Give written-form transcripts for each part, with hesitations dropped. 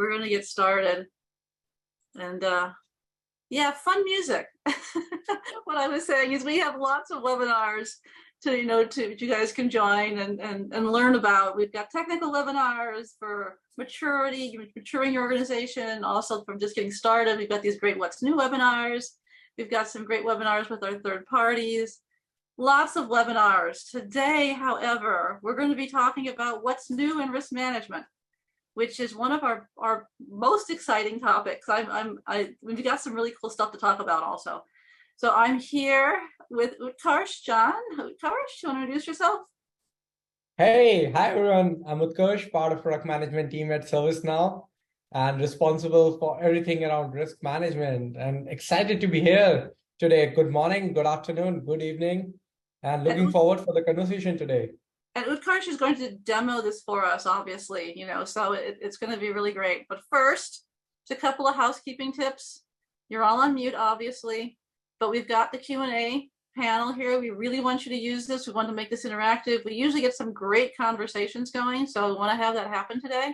we're going to get started. And yeah, fun music. What I was saying is we have lots of webinars to you guys can join and learn about. We've got technical webinars for maturing your organization, also from just getting started. We've got these great What's New webinars. We've got some great webinars with our third parties. Lots of webinars. Today, however, we're going to be talking about what's new in risk management, which is one of our most exciting topics. We've got some really cool stuff to talk about also. So I'm here with Utkarsh John. Utkarsh, you want to introduce yourself? Hey, hi everyone. I'm Utkarsh, part of product management team at ServiceNow and responsible for everything around risk management, and excited to be here today. Good morning, good afternoon, good evening, and looking forward for the conversation today. And Utkarsh is going to demo this for us, obviously, so it's going to be really great. But first, just a couple of housekeeping tips. You're all on mute, obviously, but we've got the Q&A panel here. We really want you to use this. We want to make this interactive. We usually get some great conversations going, so we want to have that happen today.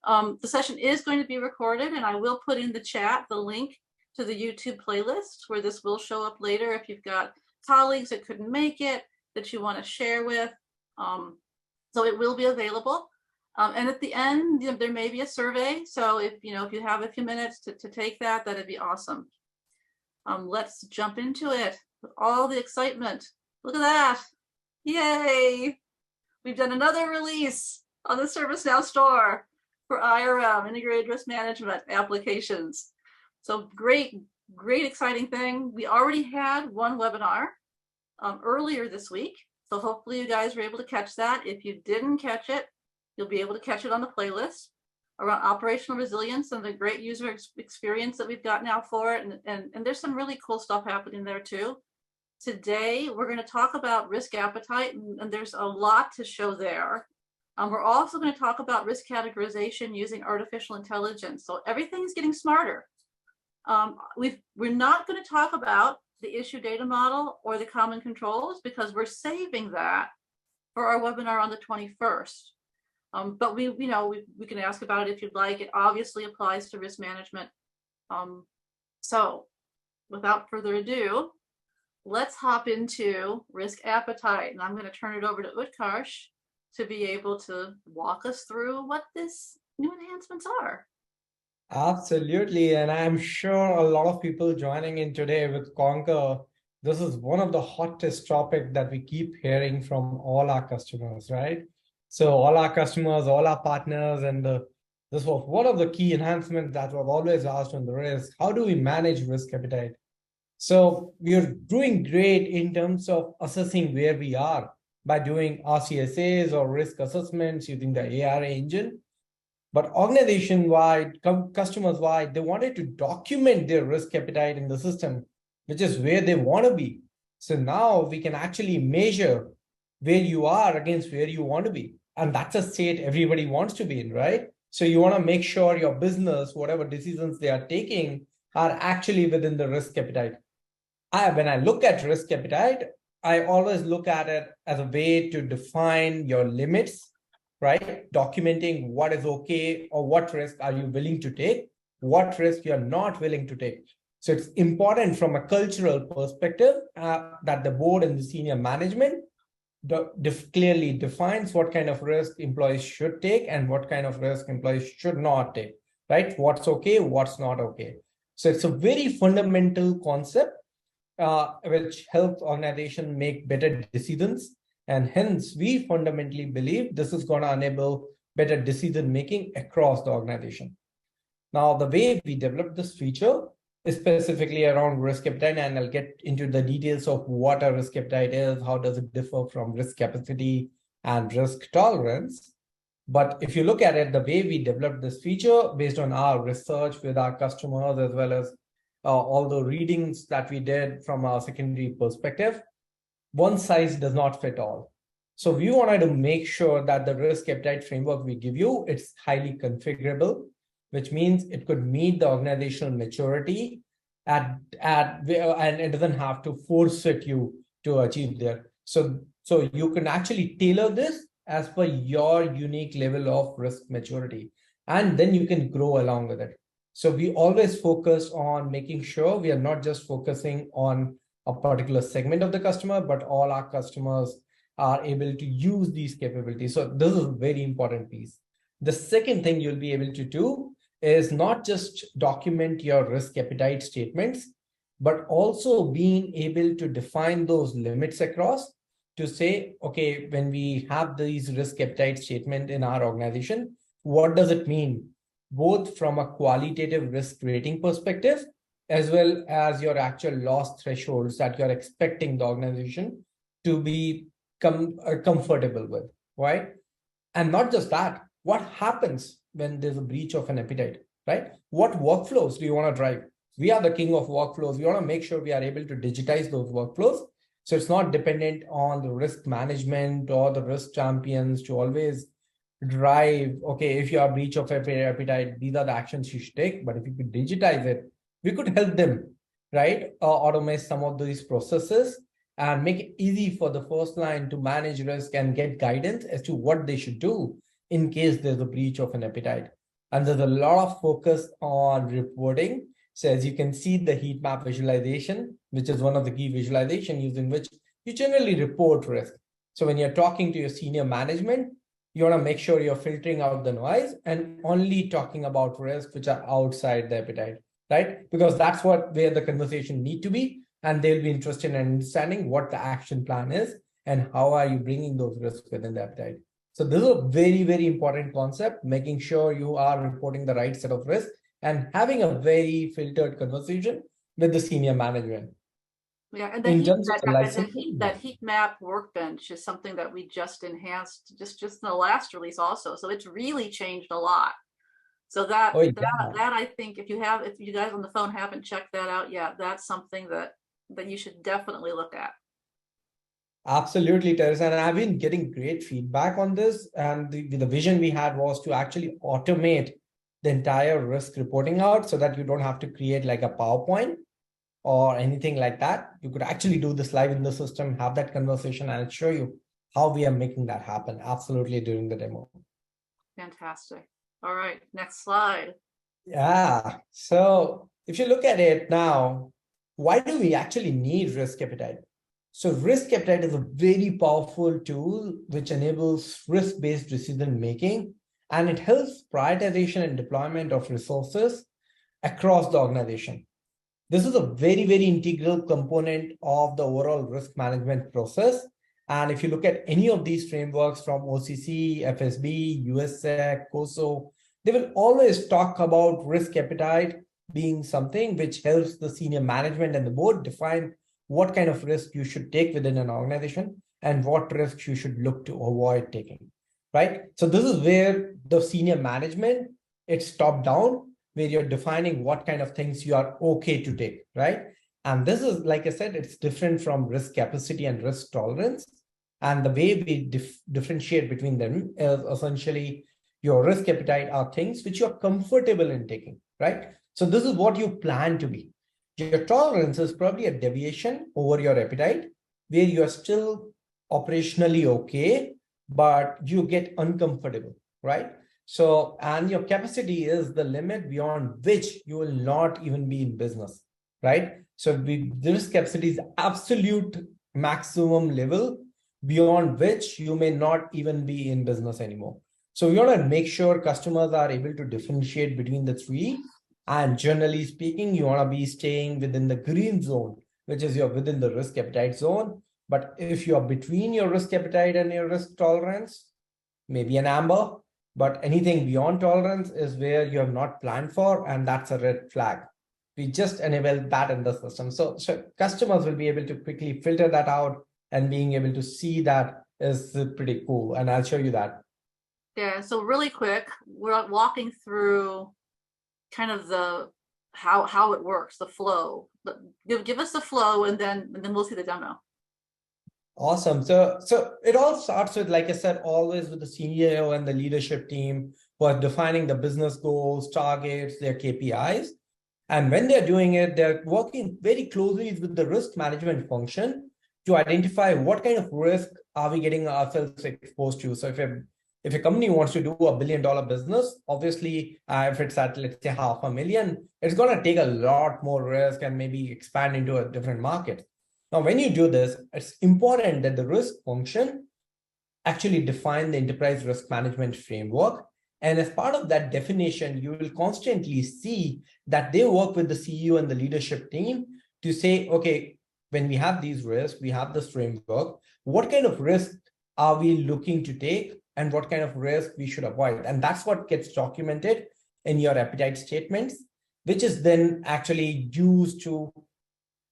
The session is going to be recorded, and I will put in the chat the link to the YouTube playlist where this will show up later if you've got colleagues that couldn't make it that you want to share with. So it will be available. And at the end, there may be a survey. So if you have a few minutes to take that, that'd be awesome. Let's jump into it with all the excitement. Look at that. Yay. We've done another release on the ServiceNow store for IRM, Integrated Risk Management applications. So great, exciting thing. We already had one webinar earlier this week. So hopefully you guys were able to catch that. If you didn't catch it, you'll be able to catch it on the playlist around operational resilience and the great user experience that we've got now for it. And there's some really cool stuff happening there too. Today, we're going to talk about risk appetite, and there's a lot to show there. We're also going to talk about risk categorization using artificial intelligence. So everything's getting smarter. We're not going to talk about the issue data model or the common controls because we're saving that for our webinar on the 21st. But we can ask about it if you'd like. It obviously applies to risk management. So without further ado, let's hop into risk appetite. And I'm going to turn it over to Utkarsh to be able to walk us through what this new enhancements are. Absolutely. And I'm sure a lot of people joining in today with Conquer, this is one of the hottest topics that we keep hearing from all our customers, right? So all our customers, all our partners, and this was one of the key enhancements that was always asked on the risk. How do we manage risk appetite? So we're doing great in terms of assessing where we are by doing RCSAs or risk assessments using the AR engine. But organization-wide, customers-wide, they wanted to document their risk appetite in the system, which is where they want to be. So now we can actually measure where you are against where you want to be. And that's a state everybody wants to be in, right? So you want to make sure your business, whatever decisions they are taking, are actually within the risk appetite. When I look at risk appetite, I always look at it as a way to define your limits, right? Documenting what is okay or what risk are you willing to take, what risk you're not willing to take. So it's important from a cultural perspective that the board and the senior management clearly defines what kind of risk employees should take and what kind of risk employees should not take, right? What's okay, what's not okay. So it's a very fundamental concept which helps organizations make better decisions. And hence, we fundamentally believe this is going to enable better decision-making across the organization. Now, the way we developed this feature is specifically around risk appetite, and I'll get into the details of what a risk appetite is, how does it differ from risk capacity and risk tolerance. But if you look at it, the way we developed this feature based on our research with our customers, as well as all the readings that we did from our secondary perspective, one size does not fit all. So we wanted to make sure that the risk appetite framework we give you, it's highly configurable, which means it could meet the organizational maturity and it doesn't have to force fit you to achieve there. So you can actually tailor this as per your unique level of risk maturity. and then you can grow along with it. So we always focus on making sure we are not just focusing on a particular segment of the customer, but all our customers are able to use these capabilities. So this is a very important piece. The second thing you'll be able to do is not just document your risk appetite statements, but also being able to define those limits across to say, okay, when we have these risk appetite statement in our organization, what does it mean? Both from a qualitative risk rating perspective, as well as your actual loss thresholds that you're expecting the organization to be comfortable with, right? And not just that, what happens when there's a breach of an appetite, right? What workflows do you want to drive? We are the king of workflows. We want to make sure we are able to digitize those workflows. So it's not dependent on the risk management or the risk champions to always drive, okay, if you are breach of appetite, these are the actions you should take. But if you could digitize it, we could help them, right? Automate some of these processes and make it easy for the first line to manage risk and get guidance as to what they should do in case there's a breach of an appetite. And there's a lot of focus on reporting. So as you can see, the heat map visualization, which is one of the key visualization using which you generally report risk. So when you're talking to your senior management, you want to make sure you're filtering out the noise and only talking about risks which are outside the appetite, right? Because that's where the conversation need to be. And they'll be interested in understanding what the action plan is and how are you bringing those risks within the appetite. So this is a very, very important concept, making sure you are reporting the right set of risks and having a very filtered conversation with the senior management. Yeah, and In terms of the license, that heat map workbench is something that we just enhanced just in the last release also. So it's really changed a lot. So that oh, yeah. that I think if you guys on the phone haven't checked that out yet, that's something that you should definitely look at. Absolutely, Teresa. And I've been getting great feedback on this. And the vision we had was to actually automate the entire risk reporting out so that you don't have to create like a PowerPoint or anything like that. You could actually do this live in the system, have that conversation, and I'll show you how we are making that happen. Absolutely during the demo. Fantastic. All right, next slide. Yeah. So if you look at it now, why do we actually need risk appetite? So risk appetite is a very powerful tool which enables risk-based decision making, and it helps prioritization and deployment of resources across the organization. This is a very, very integral component of the overall risk management process. And if you look at any of these frameworks from OCC, FSB, USSEC, COSO, they will always talk about risk appetite being something which helps the senior management and the board define what kind of risk you should take within an organization and what risks you should look to avoid taking, right? So this is where the senior management, it's top down, where you're defining what kind of things you are okay to take, right? And this is, like I said, it's different from risk capacity and risk tolerance. And the way we differentiate between them is essentially your risk appetite are things which you're comfortable in taking, right? So this is what you plan to be. Your tolerance is probably a deviation over your appetite, where you are still operationally okay, but you get uncomfortable, right? So, and your capacity is the limit beyond which you will not even be in business, right? So the risk capacity is absolute maximum level beyond which you may not even be in business anymore. So we want to make sure customers are able to differentiate between the three. And generally speaking, you want to be staying within the green zone, which is you're within the risk appetite zone. But if you're between your risk appetite and your risk tolerance, maybe an amber, but anything beyond tolerance is where you have not planned for, and that's a red flag. We just enable that in the system. So customers will be able to quickly filter that out, and being able to see that is pretty cool. And I'll show you that. Yeah, so really quick, we're walking through kind of the how it works, the flow. Give us the flow, and then we'll see the demo. Awesome. So it all starts with, like I said, always with the CEO and the leadership team who are defining the business goals, targets, their KPIs. And when they're doing it, they're working very closely with the risk management function to identify what kind of risk are we getting ourselves exposed to. So if If a company wants to do $1 billion business, obviously, if it's at, let's say, $500,000, it's going to take a lot more risk and maybe expand into a different market. Now, when you do this, it's important that the risk function actually define the enterprise risk management framework. And as part of that definition, you will constantly see that they work with the CEO and the leadership team to say, okay, when we have these risks, we have this framework, what kind of risk are we looking to take and what kind of risk we should avoid? And that's what gets documented in your appetite statements, which is then actually used to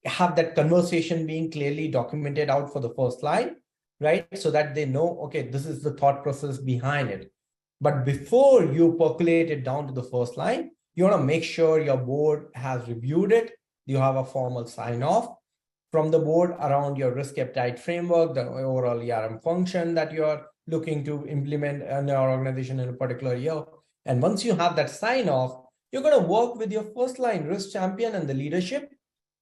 have that conversation being clearly documented out for the first line, right? So that they know, okay, this is the thought process behind it. But before you percolate it down to the first line, you want to make sure your board has reviewed it. You have a formal sign off from the board around your risk appetite framework, the overall ERM function that you're looking to implement in your organization in a particular year. And once you have that sign off, you're going to work with your first line risk champion and the leadership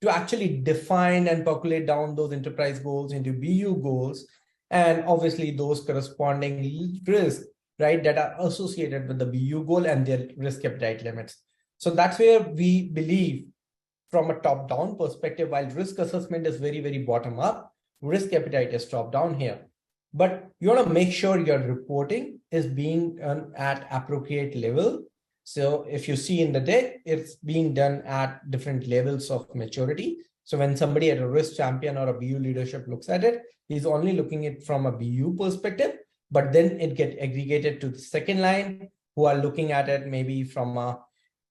to actually define and percolate down those enterprise goals into BU goals, and obviously those corresponding risks, right, that are associated with the BU goal and their risk appetite limits. So that's where we believe from a top-down perspective, while risk assessment is very, very bottom-up, risk appetite is top-down here. But you want to make sure your reporting is being done at appropriate level. So if you see in the deck, it's being done at different levels of maturity. So when somebody at a risk champion or a BU leadership looks at it, he's only looking at it from a BU perspective, but then it gets aggregated to the second line who are looking at it maybe from a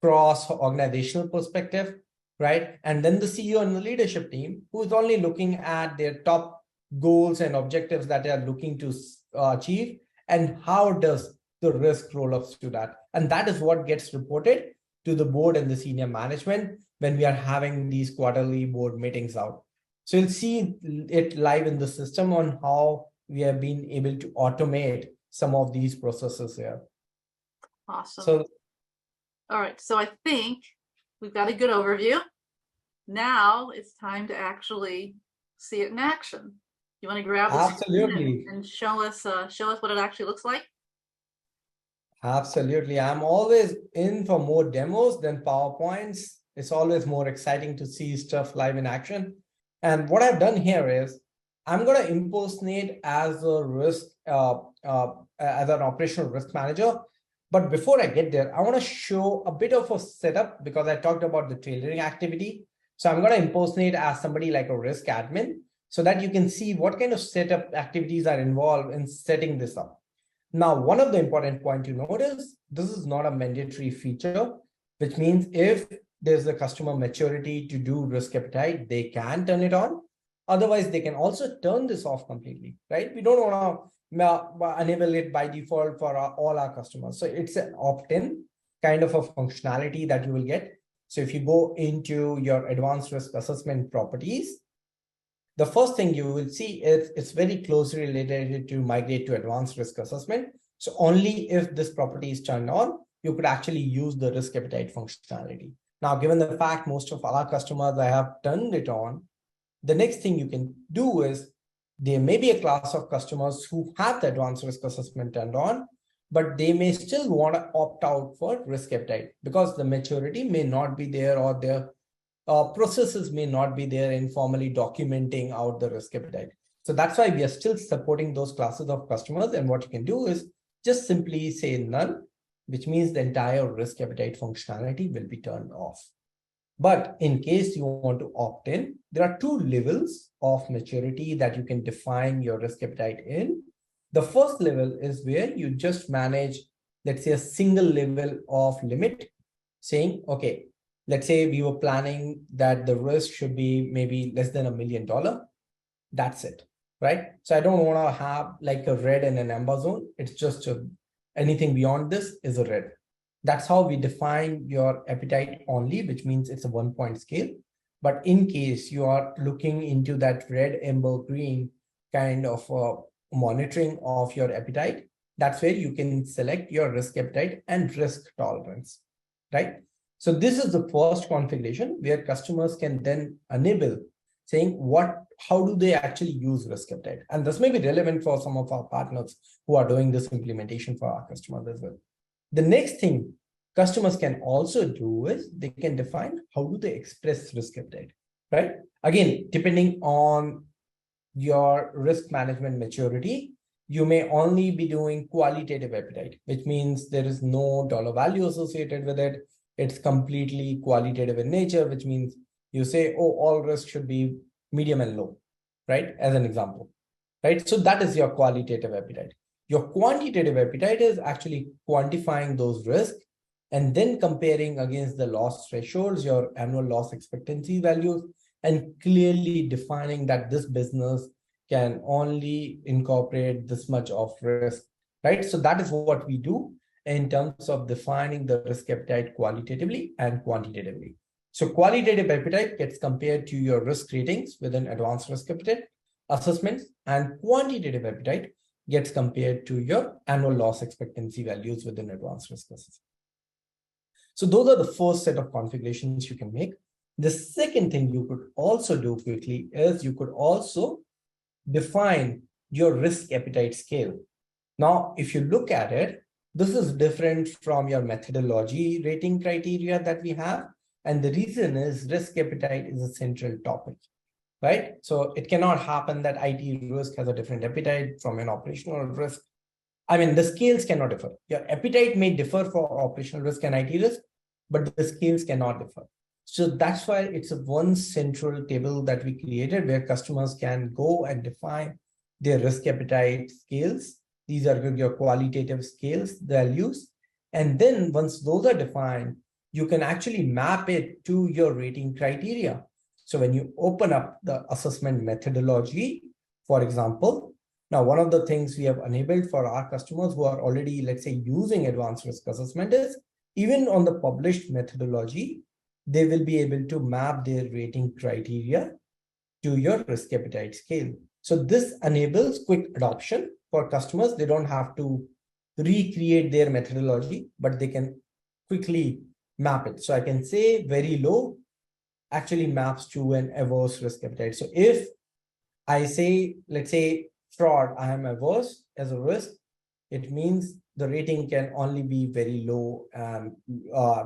cross-organizational perspective, right? And then the CEO and the leadership team who is only looking at their top goals and objectives that they are looking to achieve, and how does the risk roll up to that. And that is what gets reported to the board and the senior management when we are having these quarterly board meetings out. So you'll see it live in the system on how we have been able to automate some of these processes here. Awesome. So, all right, so I think we've got a good overview. Now it's time to actually see it in action. You want to grab the absolutely and show us what it actually looks like? Absolutely. I'm always in for more demos than PowerPoints. It's always more exciting to see stuff live in action. And what I've done here is I'm going to impersonate as a risk, as an operational risk manager. But before I get there, I want to show a bit of a setup because I talked about the tailoring activity. So I'm going to impersonate as somebody like a risk admin so that you can see what kind of setup activities are involved in setting this up. Now, one of the important points to note is this is not a mandatory feature, which means if there's a customer maturity to do risk appetite, they can turn it on. Otherwise, they can also turn this off completely, right? We don't want to enable it by default for all our customers. So it's an opt-in kind of a functionality that you will get. So if you go into your advanced risk assessment properties, the first thing you will see is it's very closely related to migrate to advanced risk assessment. So only if this property is turned on, you could actually use the risk appetite functionality. Now, given the fact most of our customers have turned it on, the next thing you can do is there may be a class of customers who have the advanced risk assessment turned on, but they may still want to opt out for risk appetite because the maturity may not be there or their processes may not be there in formally documenting out the risk appetite. So that's why we are still supporting those classes of customers. And what you can do is just simply say none, which means the entire risk appetite functionality will be turned off. But in case you want to opt in, there are two levels of maturity that you can define your risk appetite in. The first level is where you just manage, let's say, a single level of limit, saying, okay, let's say we were planning that the risk should be maybe less than $1 million. That's it, right? So I don't want to have like a red and an amber zone. It's just anything beyond this is a red. That's how we define your appetite only, which means it's a 1-point scale. But in case you are looking into that red, amber, green kind of monitoring of your appetite, that's where you can select your risk appetite and risk tolerance, right? So this is the first configuration where customers can then enable saying how do they actually use risk appetite? And this may be relevant for some of our partners who are doing this implementation for our customers as well. The next thing customers can also do is they can define how do they express risk appetite, right? Again, depending on your risk management maturity, you may only be doing qualitative appetite, which means there is no dollar value associated with it. It's completely qualitative in nature, which means you say, oh, all risk should be medium and low, right? As an example, right? So that is your qualitative appetite. Your quantitative appetite is actually quantifying those risks and then comparing against the loss thresholds, your annual loss expectancy values, and clearly defining that this business can only incorporate this much of risk, right? So that is what we do in terms of defining the risk appetite qualitatively and quantitatively. So qualitative appetite gets compared to your risk ratings within advanced risk appetite assessments, and quantitative appetite gets compared to your annual loss expectancy values within advanced risk assessment. So those are the first set of configurations you can make. The second thing you could also do quickly is you could also define your risk appetite scale. Now, if you look at it, this is different from your methodology rating criteria that we have. And the reason is risk appetite is a central topic, right? So it cannot happen that IT risk has a different appetite from an operational risk. I mean, the scales cannot differ. Your appetite may differ for operational risk and IT risk, but the scales cannot differ. So that's why it's a one central table that we created where customers can go and define their risk appetite scales. These are your qualitative scales, values. And then once those are defined, you can actually map it to your rating criteria. So when you open up the assessment methodology, for example, now one of the things we have enabled for our customers who are already, let's say, using advanced risk assessment is even on the published methodology, they will be able to map their rating criteria to your risk appetite scale. So this enables quick adoption for customers. They don't have to recreate their methodology, but they can quickly map it. So I can say very low actually maps to an averse risk appetite. So if I say, let's say fraud, I am averse as a risk, it means the rating can only be very low and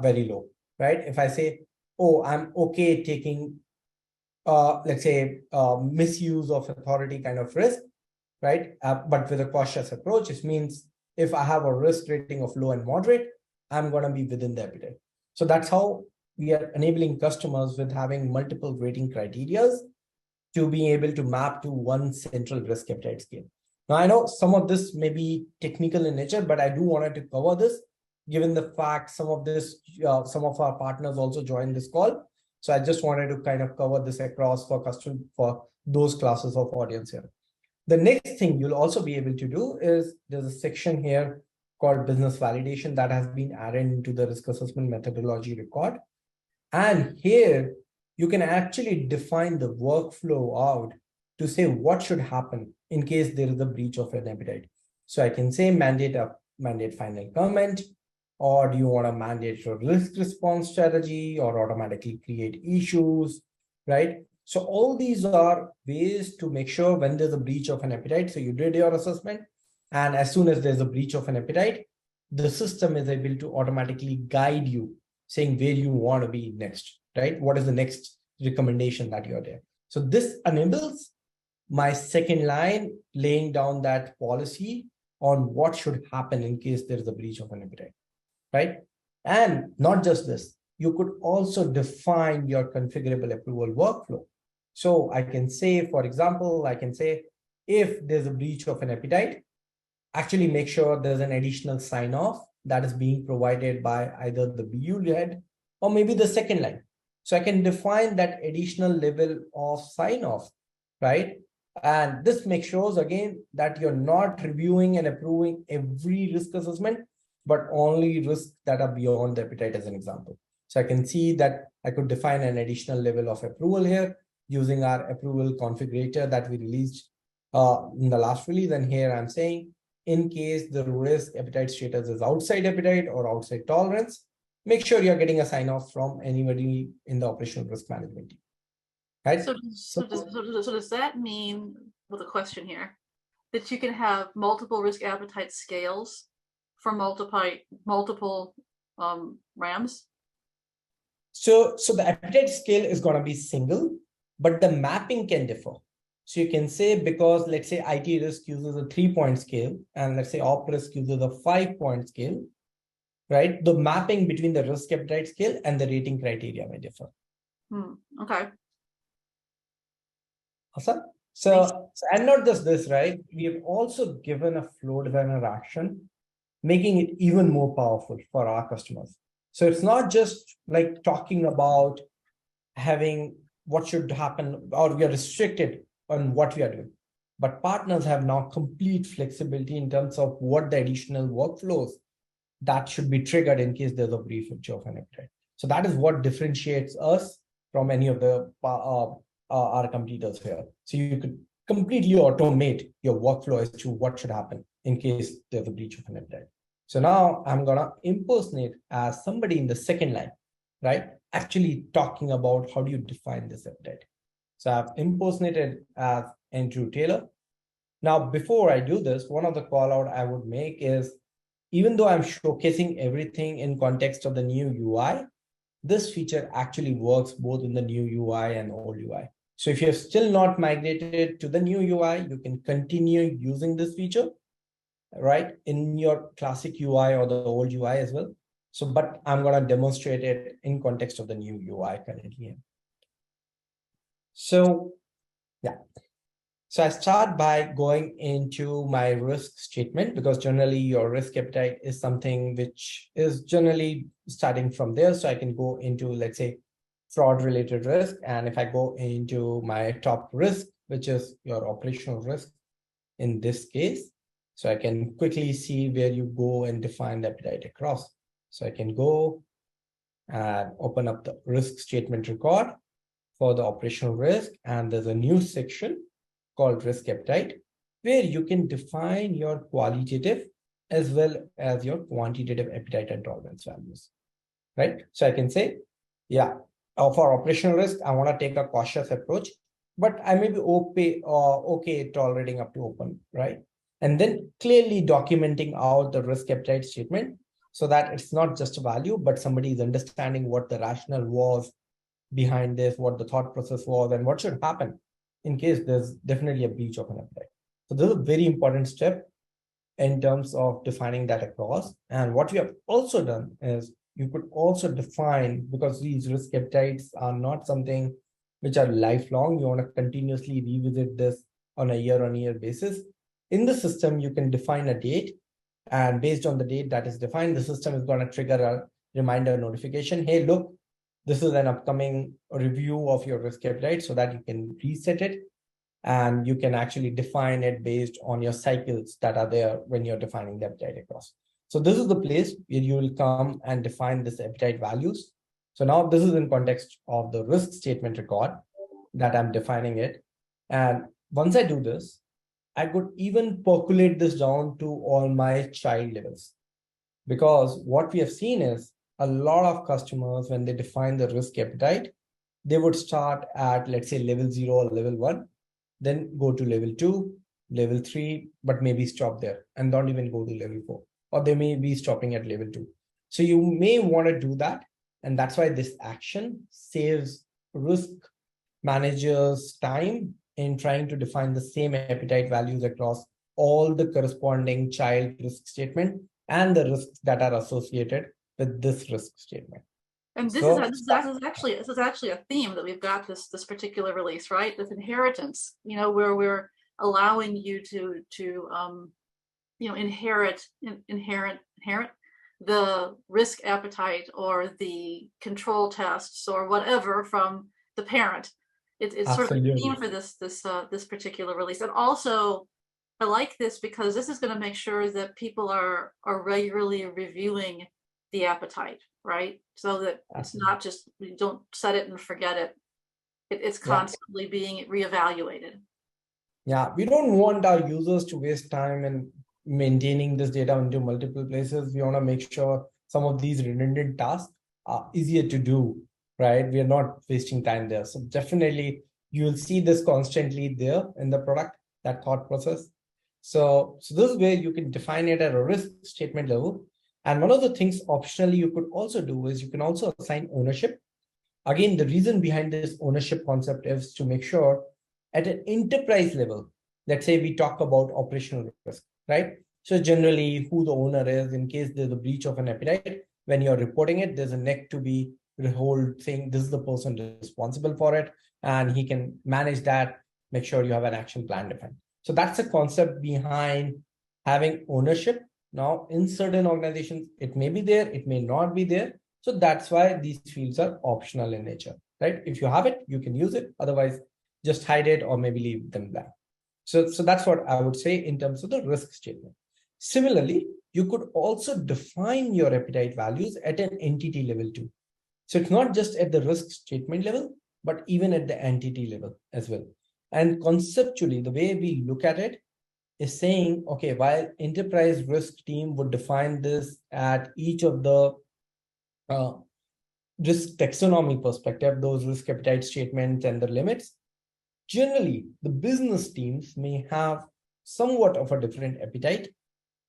very low, right? If I say, oh, I'm okay taking, let's say, misuse of authority kind of risk, right? But with a cautious approach, it means if I have a risk rating of low and moderate, I'm going to be within the appetite. So that's how we are enabling customers with having multiple rating criteria to be able to map to one central risk appetite scale. Now, I know some of this may be technical in nature, but I do wanted to cover this, given the fact some of our partners also joined this call. So I just wanted to kind of cover this across for those classes of audience here. The next thing you'll also be able to do is there's a section here called business validation that has been added into the risk assessment methodology record. And here you can actually define the workflow out to say what should happen in case there is a breach of an appetite. So I can say mandate final comment, or do you want to mandate your risk response strategy or automatically create issues, right? So all these are ways to make sure when there's a breach of an appetite. So you did your assessment, and as soon as there's a breach of an appetite, the system is able to automatically guide you, saying where you want to be next, right? What is the next recommendation that you're there? So this enables my second line, laying down that policy on what should happen in case there is a breach of an appetite, right? And not just this, you could also define your configurable approval workflow. So I can say, for example, I can say, if there's a breach of an appetite, actually make sure there's an additional sign-off that is being provided by either the BU head or maybe the second line. So I can define that additional level of sign-off, right? And this makes sure, again, that you're not reviewing and approving every risk assessment, but only risks that are beyond the appetite as an example. So I can see that I could define an additional level of approval here using our approval configurator that we released in the last release. And here I'm saying, in case the risk appetite status is outside appetite or outside tolerance, make sure you're getting a sign off from anybody in the operational risk management team. right? So does that mean, with a question here, that you can have multiple risk appetite scales for multiple RAMs? So the appetite scale is going to be single, but the mapping can differ. So you can say, because let's say IT risk uses a 3-point scale, and let's say op risk uses a 5-point scale, right? The mapping between the risk appetite scale and the rating criteria may differ. Okay. Awesome. So and not just this, right? We have also given a flow designer action, making it even more powerful for our customers. So it's not just like talking about having what should happen, or we are restricted on what we are doing. But partners have now complete flexibility in terms of what the additional workflows that should be triggered in case there's a brief of an appetite. So that is what differentiates us from any of the our competitors here. So you could completely automate your workflow as to what should happen in case there's a breach of an appetite. So now I'm gonna impersonate as somebody in the second line, right? Actually talking about how do you define this appetite. So I've impersonated as Andrew Taylor. Now, before I do this, one of the call out I would make is, even though I'm showcasing everything in context of the new UI, this feature actually works both in the new UI and old UI. So if you're still not migrated to the new UI, you can continue using this feature, right, in your classic UI or the old UI as well. So, but I'm going to demonstrate it in context of the new UI currently. So, yeah. So I start by going into my risk statement, because generally your risk appetite is something which is generally starting from there. So I can go into, let's say, fraud related risk. And if I go into my top risk, which is your operational risk in this case, so I can quickly see where you go and define the appetite across. So I can go and open up the risk statement record for the operational risk. And there's a new section called risk appetite, where you can define your qualitative as well as your quantitative appetite and tolerance values, right? So I can say, yeah, for operational risk, I want to take a cautious approach, but I may be okay tolerating up to open, right? And then clearly documenting out the risk appetite statement so that it's not just a value, but somebody is understanding what the rationale was behind this, what the thought process was, and what should happen in case there's definitely a breach of an appetite. So this is a very important step in terms of defining that across. And what we have also done is you could also define, because these risk appetites are not something which are lifelong, you want to continuously revisit this on a year-on-year basis. In the system, you can define a date, and based on the date that is defined, the system is going to trigger a reminder notification. Hey, look, this is an upcoming review of your risk appetite, so that you can reset it, and you can actually define it based on your cycles that are there when you're defining the appetite across. So this is the place where you will come and define this appetite values. So now this is in context of the risk statement record that I'm defining it. And once I do this, I could even percolate this down to all my child levels. Because what we have seen is a lot of customers, when they define the risk appetite, they would start at, let's say, level 0 or level 1, then go to level 2, level 3, but maybe stop there and don't even go to level 4, or they may be stopping at level 2. So you may want to do that. And that's why this action saves risk managers time in trying to define the same appetite values across all the corresponding child risk statement and the risks that are associated with this risk statement. And this is actually a theme that we've got this particular release, right? This inheritance, where we're allowing you to inherit the risk appetite or the control tests or whatever from the parent. It's sort of a theme for this particular release. And also, I like this because this is going to make sure that people are regularly reviewing the appetite, right? So that it's not just, you don't set it and forget it. It's constantly being reevaluated. Yeah, we don't want our users to waste time in maintaining this data into multiple places. We want to make sure some of these redundant tasks are easier to do, right? We are not wasting time there. So definitely You will see this constantly there in the product, that thought process. So this is where you can define it at a risk statement level. And one of the things optionally you could also do is you can also assign ownership. Again, the reason behind this ownership concept is to make sure at an enterprise level, let's say we talk about operational risk, right? So generally who the owner is in case there's a breach of an appetite, when you're reporting it, there's a neck to be the whole thing. This is the person responsible for it, and he can manage that, make sure you have an action plan defined. So that's the concept behind having ownership. Now, in certain organizations, it may be there, it may not be there. So that's why these fields are optional in nature, right? If you have it, you can use it. Otherwise, just hide it or maybe leave them blank. So that's what I would say in terms of the risk statement. Similarly, you could also define your appetite values at an entity level too. So it's not just at the risk statement level, but even at the entity level as well. And conceptually, the way we look at it is saying, okay, while enterprise risk team would define this at each of the risk taxonomy perspective, those risk appetite statements and the limits, generally the business teams may have somewhat of a different appetite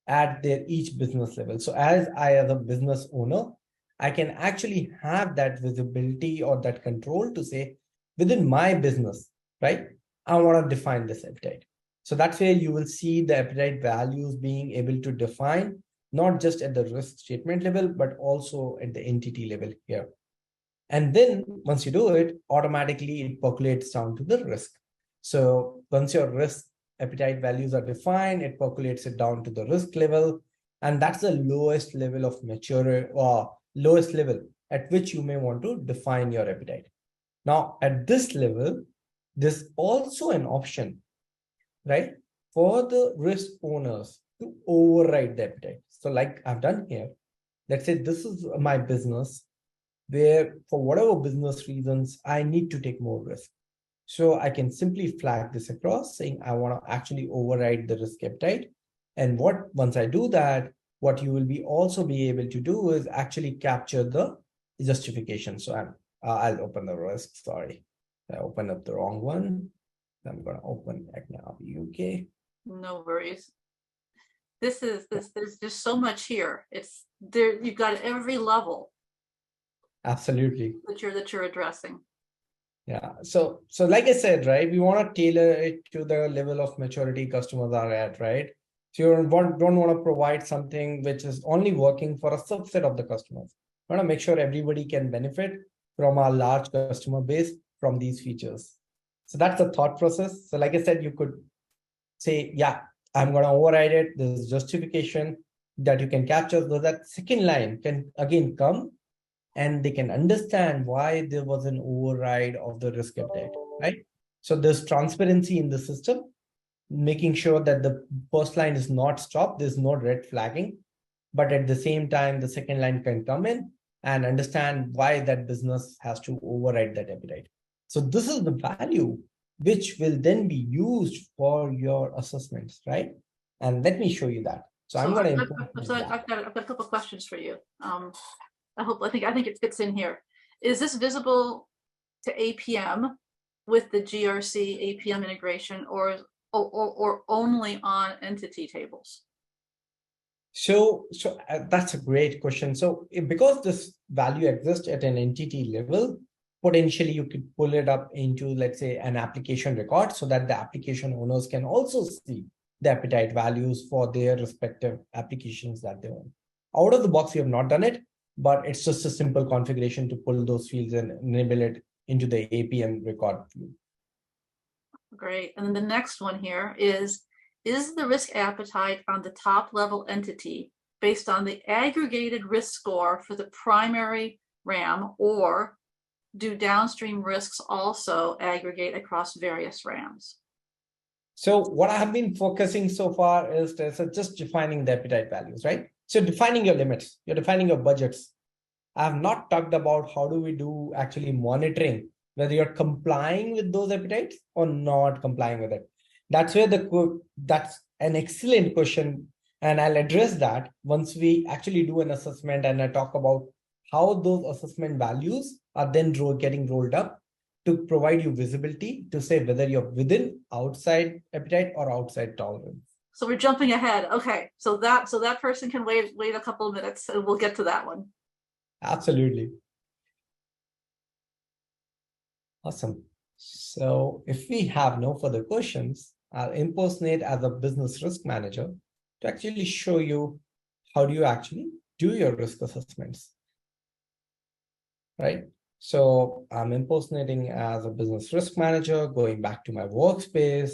at their each business level. So as a business owner, I can actually have that visibility or that control to say within my business, right? I want to define this appetite. So that's where you will see the appetite values being able to define not just at the risk statement level, but also at the entity level here. And then once you do it, automatically it percolates down to the risk. So once your risk appetite values are defined, it percolates it down to the risk level. And that's the lowest level of maturity or lowest level at which you may want to define your appetite. Now, at this level, there's also an option, right, for the risk owners to override the appetite. So like I've done here, let's say this is my business where for whatever business reasons, I need to take more risk. So I can simply flag this across saying, I want to actually override the risk appetite. And once I do that, what you will be also be able to do is actually capture the justification. So I'll open the risk. Sorry, I opened up the wrong one. I'm going to open back now, UK. No worries. There's just so much here. It's there, you've got every level. Absolutely. That you're addressing. Yeah. So like I said, right, we want to tailor it to the level of maturity customers are at, right? So you don't want to provide something which is only working for a subset of the customers. We want to make sure everybody can benefit from our large customer base from these features. So that's the thought process. So like I said, you could say, yeah, I'm going to override it. There's justification that you can capture. So that second line can again come and they can understand why there was an override of the risk appetite, right? So there's transparency in the system, making sure that the first line is not stopped, there's no red flagging, but at the same time, the second line can come in and understand why that business has to override that appetite. So this is the value which will then be used for your assessments, right? And let me show you that. So I'm going to import. I've got a couple of questions for you. I think it fits in here. Is this visible to APM with the GRC APM integration, or only on entity tables? So that's a great question. So because this value exists at an entity level, potentially you could pull it up into, let's say, an application record so that the application owners can also see the appetite values for their respective applications that they own. Out of the box, we have not done it, but it's just a simple configuration to pull those fields and enable it into the APM record view. Great. And then the next one here is the risk appetite on the top level entity based on the aggregated risk score for the primary RAM, or do downstream risks also aggregate across various RAMs? So what I have been focusing so far is just defining the appetite values, right? So defining your limits, you're defining your budgets. I have not talked about how do we do actually monitoring, whether you're complying with those appetites or not complying with it. That's where that's an excellent question. And I'll address that once we actually do an assessment and I talk about how those assessment values are then getting rolled up to provide you visibility to say whether you're within outside appetite or outside tolerance. So we're jumping ahead. Okay, so that person can wait a couple of minutes, and we'll get to that one. Absolutely. Awesome. So if we have no further questions, I'll impersonate as a business risk manager to actually show you how do you actually do your risk assessments, right? So I'm impersonating as a business risk manager, going back to my workspace,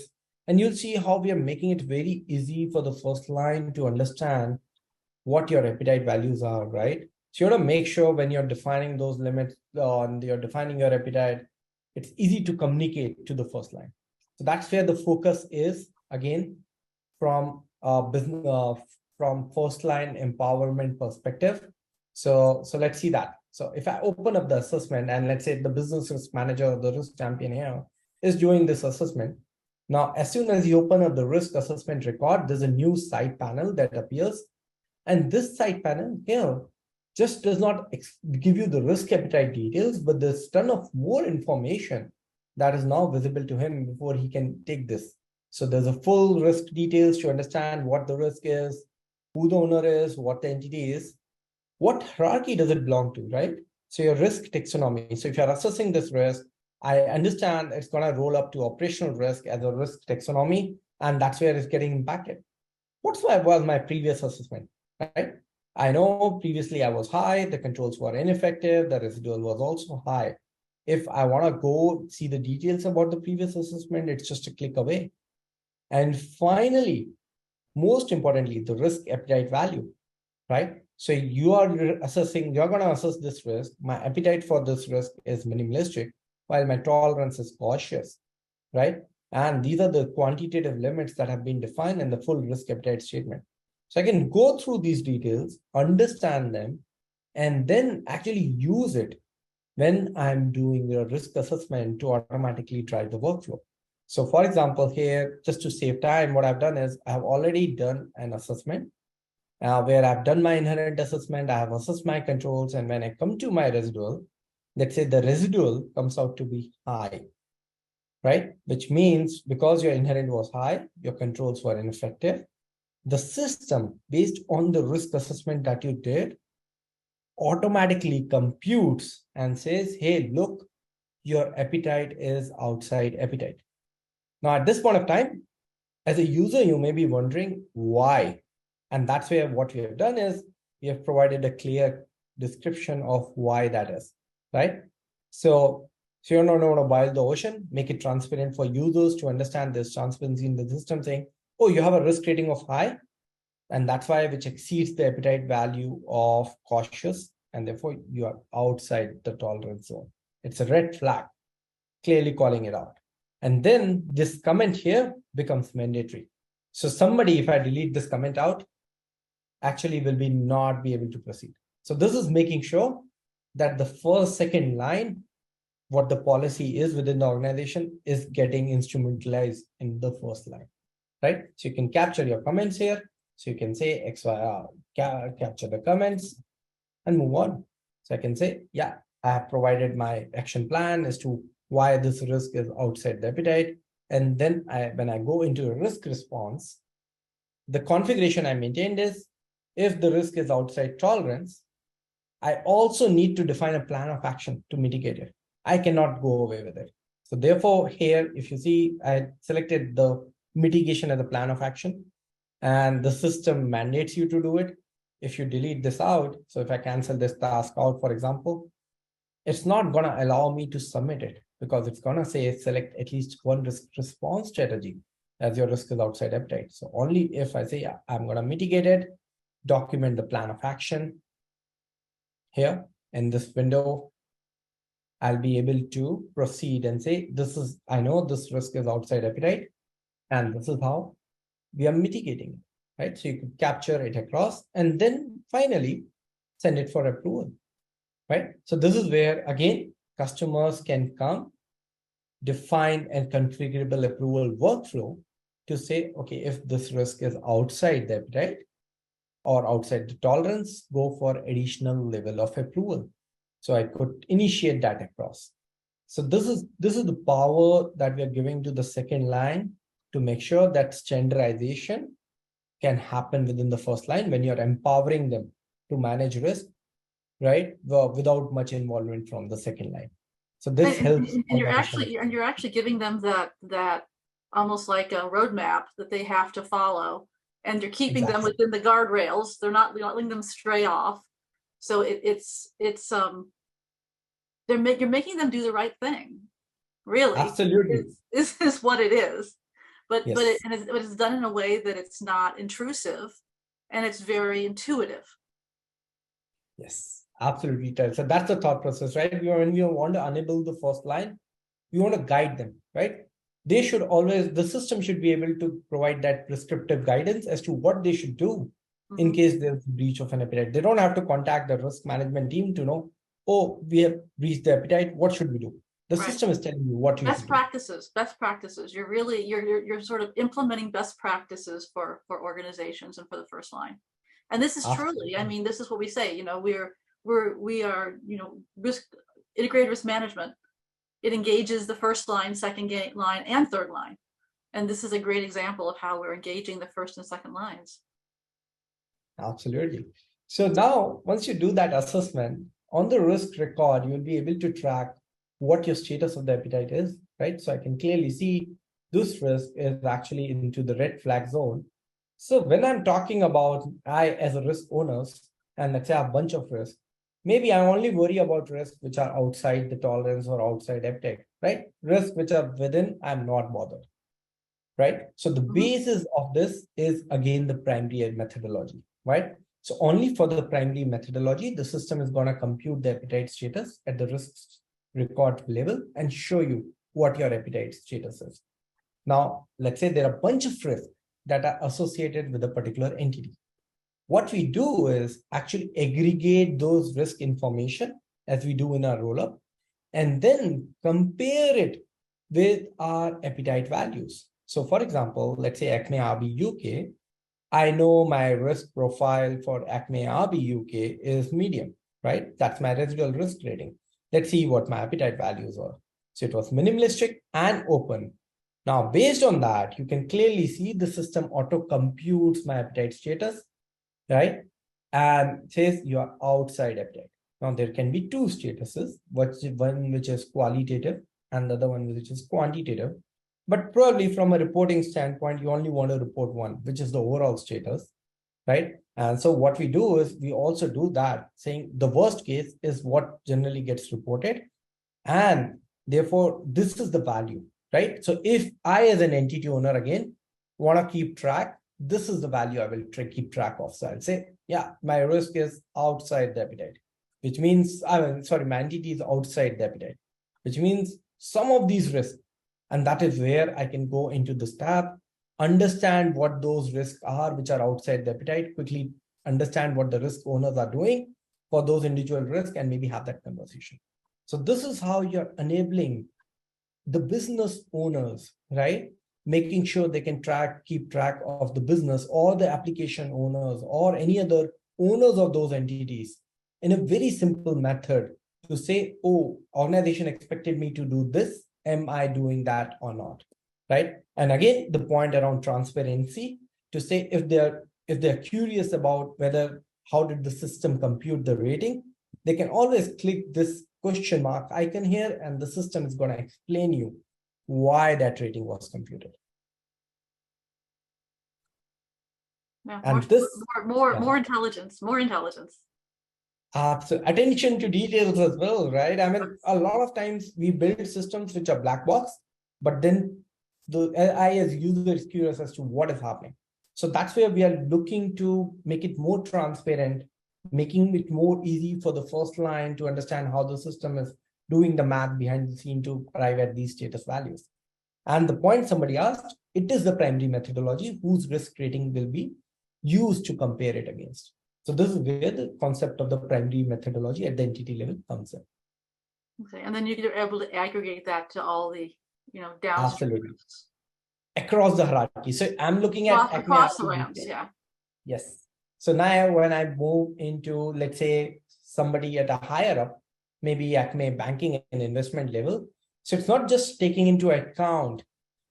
and you'll see how we are making it very easy for the first line to understand what your appetite values are, right? So you want to make sure when you're defining those limits, you're defining your appetite, it's easy to communicate to the first line. So that's where the focus is, again, from business, from first line empowerment perspective. So let's see that. So if I open up the assessment and let's say the business risk manager or the risk champion here is doing this assessment. Now, as soon as you open up the risk assessment record, there's a new side panel that appears. And this side panel here just does not give you the risk appetite details, but there's a ton of more information that is now visible to him before he can take this. So there's a full risk details to understand what the risk is, who the owner is, what the entity is, what hierarchy does it belong to, right? So your risk taxonomy. So if you're assessing this risk, I understand it's going to roll up to operational risk as a risk taxonomy, and that's where it's getting impacted. What was my previous assessment, right? I know previously I was high, the controls were ineffective, the residual was also high. If I want to go see the details about the previous assessment, it's just a click away. And finally, most importantly, the risk appetite value, right? So you are assessing, you're going to assess this risk. My appetite for this risk is minimalistic, while my tolerance is cautious, right? And these are the quantitative limits that have been defined in the full risk appetite statement. So I can go through these details, understand them, and then actually use it when I'm doing a risk assessment to automatically drive the workflow. So for example, here, just to save time, what I've done is I've already done an assessment where I've done my inherent assessment, I have assessed my controls, and when I come to my residual, let's say the residual comes out to be high, right? Which means because your inherent was high, your controls were ineffective. The system, based on the risk assessment that you did, automatically computes and says, hey, look, your appetite is outside appetite. Now, at this point of time, as a user, you may be wondering why. And that's where what we have done is we have provided a clear description of why that is, right? So you're not going to boil the ocean, make it transparent for users to understand this transparency in the system saying, oh, you have a risk rating of high, and that's why which exceeds the appetite value of cautious, and therefore you are outside the tolerance zone. It's a red flag, clearly calling it out. And then this comment here becomes mandatory. So somebody, if I delete this comment out, actually will not be able to proceed. So this is making sure that the first, second line, what the policy is within the organization is getting instrumentalized in the first line, right? So you can capture your comments here. So you can say XY, capture the comments and move on. So I can say, yeah, I have provided my action plan as to why this risk is outside the appetite. And then when I go into a risk response, the configuration I maintained is if the risk is outside tolerance, I also need to define a plan of action to mitigate it. I cannot go away with it. So therefore here, if you see, I selected the mitigation as a plan of action and the system mandates you to do it. If you delete this out, so if I cancel this task out, for example, it's not going to allow me to submit it because it's going to say select at least one risk response strategy as your risk is outside appetite. So only if I say, yeah, I'm going to mitigate it, document the plan of action here in this window, I'll be able to proceed and say, this is, I know this risk is outside appetite, and this is how we are mitigating it, right? So you could capture it across and then finally send it for approval, right? So this is where, again, customers can come, define a configurable approval workflow to say, okay, if this risk is outside the appetite or outside the tolerance, go for additional level of approval. So I could initiate that across. So this is the power that we are giving to the second line to make sure that standardization can happen within the first line when you're empowering them to manage risk, right? Without much involvement from the second line. So this helps. And you're actually giving them that almost like a roadmap that they have to follow, and you're keeping them within the guardrails. You're not letting them stray off. So you're making them do the right thing. Really, Absolutely. This is what it is. But Yes. it's done in a way that it's not intrusive, and it's very intuitive. Yes, absolutely. So that's the thought process, right? When we want to enable the first line, we want to guide them, right? They should always, the system should be able to provide that prescriptive guidance as to what they should do in case there's a breach of an appetite. They don't have to contact the risk management team to know, oh, we have breached the appetite. What should we do? The system is telling you what you best practices. You're really you're sort of implementing best practices for organizations and for the first line. And this is truly, I mean, this is what we say, we are, integrated risk management. It engages the first line, second line, and third line. And this is a great example of how we're engaging the first and second lines. Absolutely. So now, once you do that assessment on the risk record, you'll be able to track what your status of the appetite is, right? So I can clearly see this risk is actually into the red flag zone. So when I'm talking about I as a risk owners, and let's say I have a bunch of risks, maybe I only worry about risks which are outside the tolerance or outside appetite, right? Risks which are within, I'm not bothered, right? So the basis of this is again the primary methodology, right? So only for the primary methodology, the system is going to compute the appetite status at the risk record level and show you what your appetite status is. Now, let's say there are a bunch of risks that are associated with a particular entity. What we do is actually aggregate those risk information as we do in our roll-up, and then compare it with our appetite values. So for example, let's say Acme RB UK, I know my risk profile for Acme RB UK is medium, right? That's my residual risk rating. Let's see what my appetite values are. So it was minimalistic and open. Now, based on that, you can clearly see the system auto computes my appetite status, right? And says you are outside appetite. Now, there can be two statuses, one which is qualitative and the other one which is quantitative. But probably from a reporting standpoint, you only want to report one, which is the overall status, right? And so what we do is we also do that, saying the worst case is what generally gets reported. And therefore, this is the value, right? So if I, as an entity owner, again, want to keep track, this is the value I will keep track of. So I'll say, yeah, my risk is outside the appetite, which means, my entity is outside the appetite, which means some of these risks. And that is where I can go into this tab, understand what those risks are, which are outside the appetite, quickly understand what the risk owners are doing for those individual risks, and maybe have that conversation. So this is how you're enabling the business owners, right? Making sure they can keep track of the business or the application owners or any other owners of those entities in a very simple method to say, oh, organization expected me to do this. Am I doing that or not? Right. And again, the point around transparency to say if they're curious about how did the system compute the rating, they can always click this question mark icon here, and the system is going to explain you why that rating was computed. Yeah, and more intelligence, So attention to details as well, right? I mean, a lot of times we build systems which are black box, but then the AI as user is curious as to what is happening. So that's where we are looking to make it more transparent, making it more easy for the first line to understand how the system is doing the math behind the scene to arrive at these status values. And the point somebody asked, it is the primary methodology whose risk rating will be used to compare it against. So this is where the concept of the primary methodology at the entity level comes in. Okay, and then you're able to aggregate that to all the, downstream. Absolutely. Across the hierarchy. So I'm looking at across the ramps, yeah. Yes. So now when I move into, let's say, somebody at a higher up, maybe Acme banking and investment level, So it's not just taking into account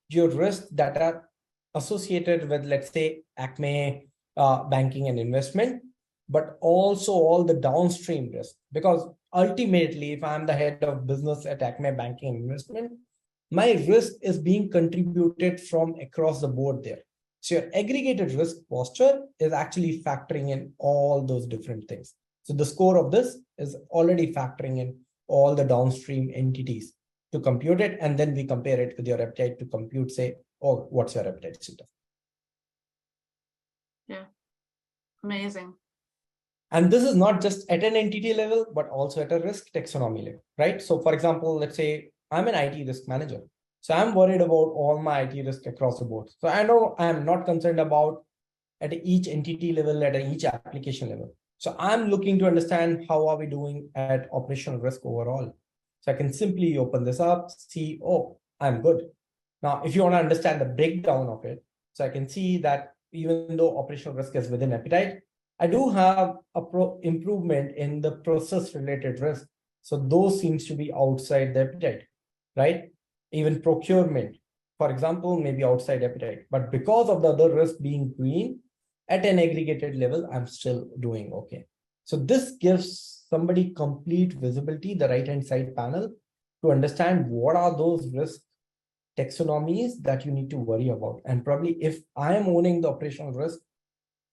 your risks that are associated with, let's say, Acme banking and investment, but also all the downstream risks. Because ultimately, if I'm the head of business at Acme banking and investment, my risk is being contributed from across the board there. So your aggregated risk posture is actually factoring in all those different things. So the score of this is already factoring in all the downstream entities to compute it. And then we compare it with your appetite to compute, say, oh, what's your appetite status? Yeah. Amazing. And this is not just at an entity level, but also at a risk taxonomy level, right? So for example, let's say I'm an IT risk manager. So I'm worried about all my IT risk across the board. So I'm not concerned about at each entity level, at each application level. So I'm looking to understand how are we doing at operational risk overall. So I can simply open this up, see, oh, I'm good. Now, if you want to understand the breakdown of it, so I can see that even though operational risk is within appetite, I do have a improvement in the process related risk. So those seems to be outside the appetite, right? Even procurement, for example, maybe outside appetite, but because of the other risk being green at an aggregated level, I'm still doing okay. So this gives somebody complete visibility, the right-hand side panel, to understand what are those risk taxonomies that you need to worry about. And probably if I am owning the operational risk,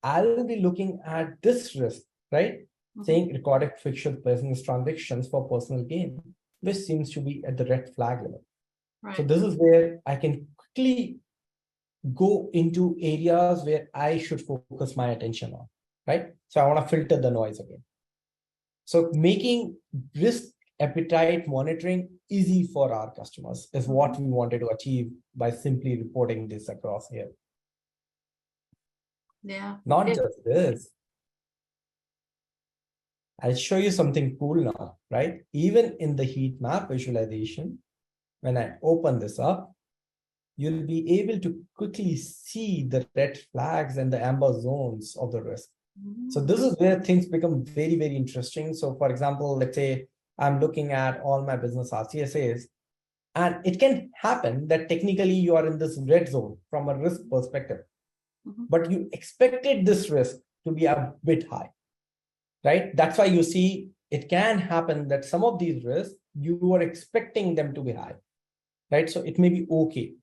I'll be looking at this risk, right? Saying recorded fictional business transactions for personal gain, which seems to be at the red flag level. Right. So this is where I can quickly go into areas where I should focus my attention on, right? So I want to filter the noise again. So making risk appetite monitoring easy for our customers is what we wanted to achieve by simply reporting this across here. Yeah. Not just this. I'll show you something cool now, right? Even in the heat map visualization, when I open this up, you'll be able to quickly see the red flags and the amber zones of the risk. So this is where things become very, very interesting. So for example, let's say I'm looking at all my business RCSAs, and it can happen that technically you are in this red zone from a risk perspective, but you expected this risk to be a bit high, right? That's why you see it can happen that some of these risks, you were expecting them to be high, right? So it may be okay.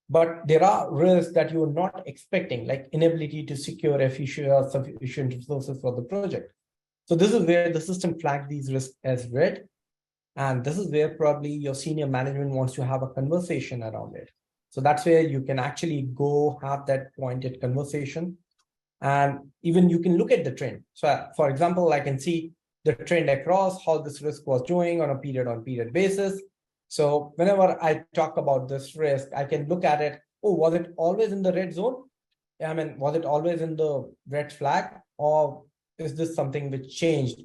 But there are risks that you are not expecting, like inability to secure efficient, sufficient resources for the project. So this is where the system flags these risks as red. And this is where probably your senior management wants to have a conversation around it. So that's where you can actually go have that pointed conversation. And even you can look at the trend. So for example, I can see the trend across how this risk was doing on a period on period basis. So whenever I talk about this risk, I can look at it. Oh, was it always in the red zone? I mean, was it always in the red flag? Or is this something which changed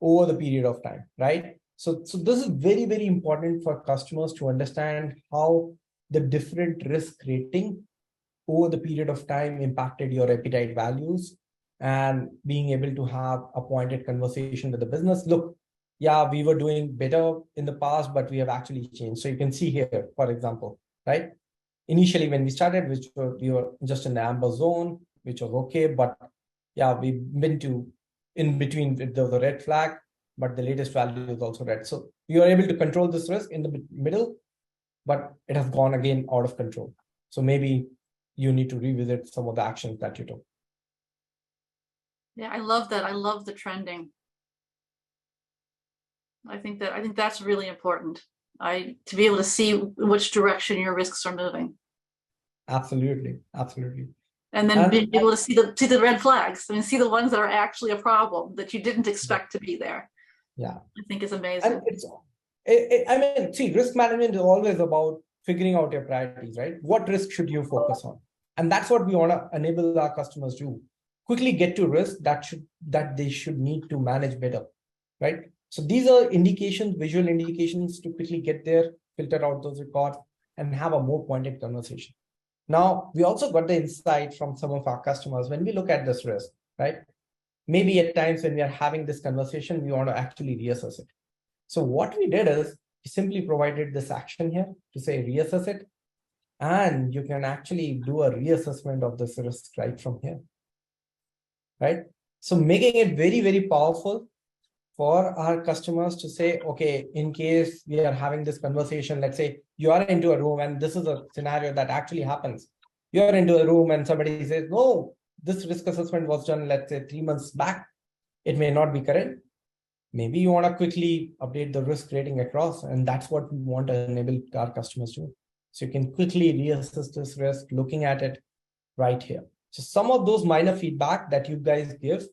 over the period of time, right? So this is very, very important for customers to understand how the different risk rating over the period of time impacted your appetite values, and being able to have a pointed conversation with the business. Look, yeah, we were doing better in the past, but we have actually changed. So you can see here, for example, right? Initially, when we started, we were just in the amber zone, which was okay. But yeah, we've been to in between the red flag, but the latest value is also red. So we were able to control this risk in the middle, but it has gone again out of control. So maybe you need to revisit some of the actions that you took. Yeah, I love that. I love the trending. I think that's really important. To be able to see which direction your risks are moving. Absolutely, absolutely. And then being able to see the red flags. I mean, see the ones that are actually a problem that you didn't expect to be there. Yeah, I think is amazing. And I mean, see, risk management is always about figuring out your priorities, right? What risk should you focus on? And that's what we want to enable our customers to quickly get to risk that they should need to manage better, right? So these are indications, visual indications to quickly get there, filter out those records, and have a more pointed conversation. Now, we also got the insight from some of our customers when we look at this risk, right? Maybe at times when we are having this conversation, we want to actually reassess it. So what we did is you simply provided this action here to say reassess it. And you can actually do a reassessment of this risk right from here, right? So making it very, very powerful for our customers to say, okay, in case we are having this conversation, let's say you are into a room and this is a scenario that actually happens. You're into a room and somebody says, no, this risk assessment was done, let's say 3 months back. It may not be current. Maybe you want to quickly update the risk rating across, and that's what we want to enable our customers to do. So you can quickly reassess this risk, looking at it right here. So some of those minor feedback that you guys give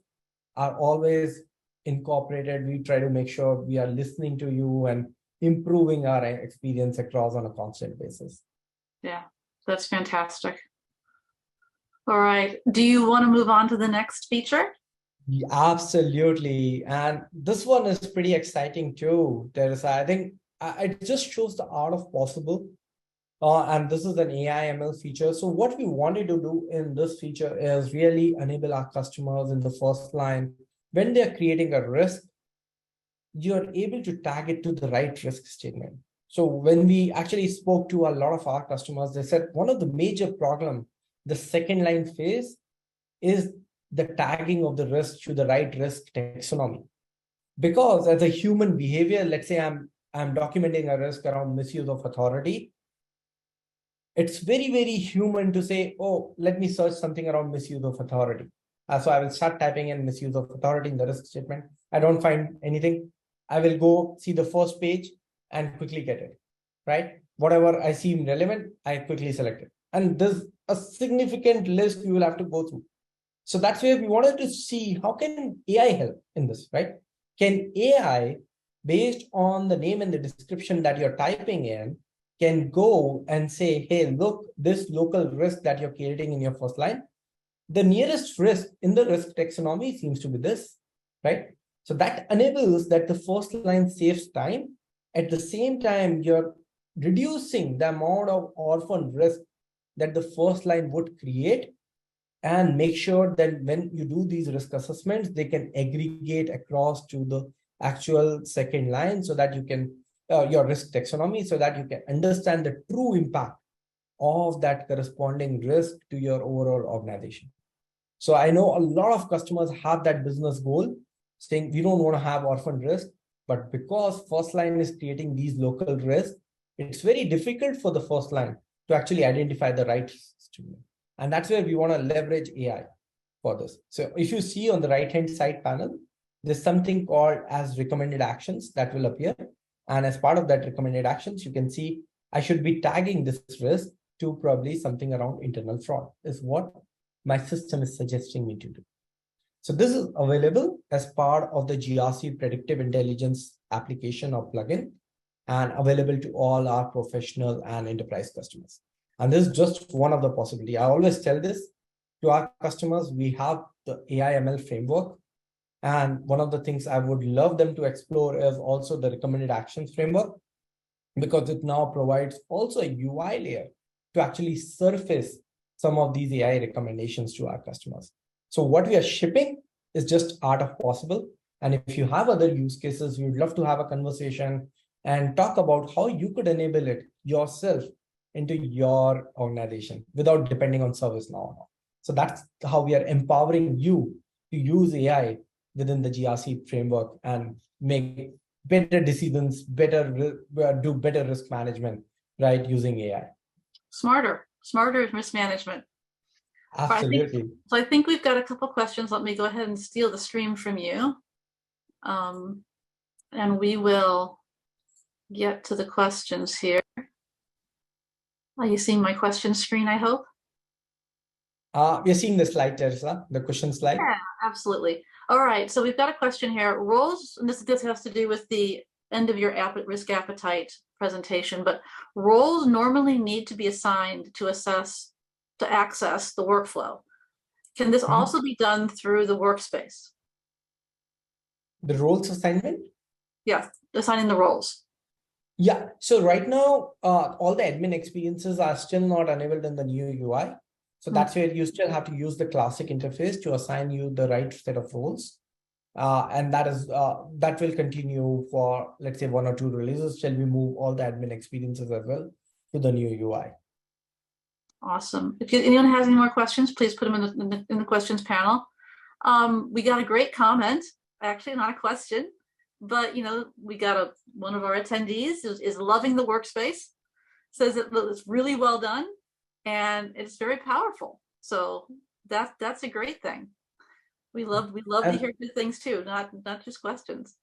are always incorporated. We try to make sure we are listening to you and improving our experience across on a constant basis. Yeah, that's fantastic. All right. Do you want to move on to the next feature? Yeah, absolutely. And this one is pretty exciting too, Teresa. I think it just shows the art of possible. And this is an AI ML feature. So what we wanted to do in this feature is really enable our customers in the first line. When they're creating a risk, you're able to tag it to the right risk statement. So when we actually spoke to a lot of our customers, they said one of the major problem the second line face is the tagging of the risk to the right risk taxonomy. Because as a human behavior, let's say I'm documenting a risk around misuse of authority. It's very, very human to say, oh, let me search something around misuse of authority. So I will start typing in misuse of authority in the risk statement. I don't find anything. I will go see the first page and quickly get it, right? Whatever I seem relevant, I quickly select it. And there's a significant list you will have to go through. So that's where we wanted to see how can AI help in this, right? Can AI, based on the name and the description that you're typing in, can go and say, hey, look, this local risk that you're creating in your first line, the nearest risk in the risk taxonomy seems to be this, right? So that enables that the first line saves time. At the same time, you're reducing the amount of orphan risk that the first line would create, and make sure that when you do these risk assessments, they can aggregate across to the actual second line so that you can, your risk taxonomy, so that you can understand the true impact of that corresponding risk to your overall organization. So I know a lot of customers have that business goal saying we don't want to have orphan risk, but because first line is creating these local risks, it's very difficult for the first line to actually identify the right student. And that's where we want to leverage AI for this. So if you see on the right-hand side panel, there's something called as recommended actions that will appear. And as part of that recommended actions, you can see I should be tagging this risk to probably something around internal fraud is what my system is suggesting me to do. So this is available as part of the GRC predictive intelligence application or plugin, and available to all our professional and enterprise customers. And this is just one of the possibility. I always tell this to our customers. We have the AI ML framework. And one of the things I would love them to explore is also the recommended actions framework, because it now provides also a UI layer to actually surface some of these AI recommendations to our customers. So what we are shipping is just art of possible. And if you have other use cases, we would love to have a conversation and talk about how you could enable it yourself into your organization without depending on ServiceNow. So that's how we are empowering you to use AI within the GRC framework and make better decisions, do better risk management, right, using AI. Smarter risk management. Absolutely. So I think we've got a couple questions. Let me go ahead and steal the stream from you. And we will get to the questions here. Are you seeing my question screen, I hope? We're seeing the slide, Teresa, the question slide. Yeah, absolutely. All right, so we've got a question here. Roles, and this has to do with the end of your risk appetite presentation, but roles normally need to be assigned to access the workflow. Can this also be done through the workspace? The roles assignment? Yeah, assigning the roles. Yeah, so right now, all the admin experiences are still not enabled in the new UI. So that's where you still have to use the classic interface to assign you the right set of roles. And that will continue for, let's say, 1 or 2 releases till we move all the admin experiences as well to the new UI. Awesome. If anyone has any more questions, please put them in the questions panel. We got a great comment, actually not a question, but we got one of our attendees is loving the workspace, says it's really well done and it's very powerful. So that's a great thing. We love to hear good things too, not just questions.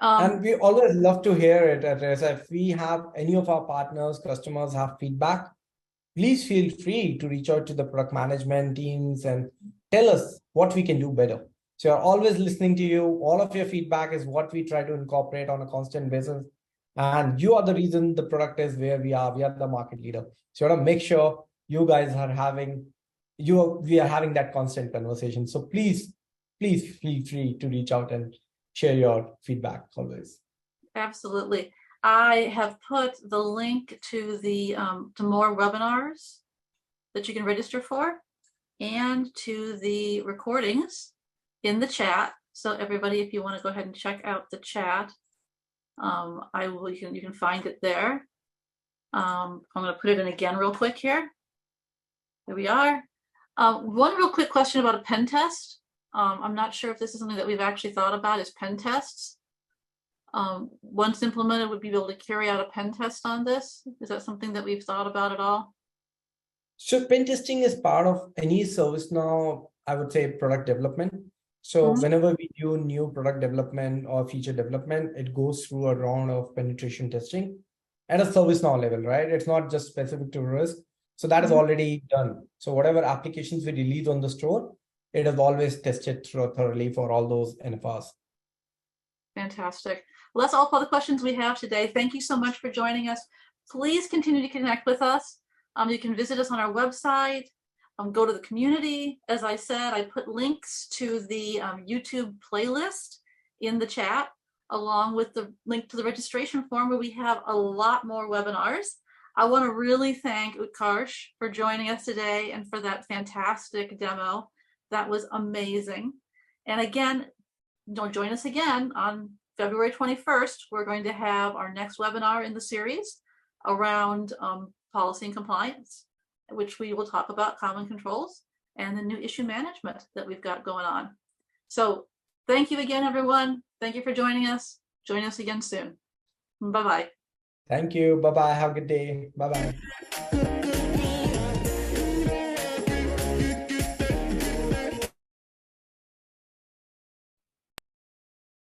And we always love to hear it. If we have any of our partners, customers have feedback, please feel free to reach out to the product management teams and tell us what we can do better. So we're always listening to you. All of your feedback is what we try to incorporate on a constant basis. And you are the reason the product is where we are. We are the market leader. So we want to make sure you guys are we are having that constant conversation. So please feel free to reach out and share your feedback always. Absolutely. I have put the link to the to more webinars that you can register for and to the recordings in the chat. So everybody, if you want to go ahead and check out the chat, you can find it there. I'm going to put it in again real quick here. There we are. One real quick question about a pen test. I'm not sure if this is something that we've actually thought about, is pen tests. Once implemented, would be able to carry out a pen test on this? Is that something that we've thought about at all? So pen testing is part of any ServiceNow, I would say, product development. So whenever we do new product development or feature development, it goes through a round of penetration testing at a ServiceNow level, right? It's not just specific to risk. So that is already done. So whatever applications we release on the store, it is always tested thoroughly for all those NFRs. Fantastic. Well, that's all for the questions we have today. Thank you so much for joining us. Please continue to connect with us. You can visit us on our website, go to the community. As I said, I put links to the YouTube playlist in the chat, along with the link to the registration form where we have a lot more webinars. I want to really thank Utkarsh for joining us today and for that fantastic demo. That was amazing. And again, join us again on February 21st. We're going to have our next webinar in the series around policy and compliance, which we will talk about common controls and the new issue management that we've got going on. So thank you again, everyone. Thank you for joining us. Join us again soon. Bye-bye. Thank you. Bye-bye. Have a good day. Bye-bye.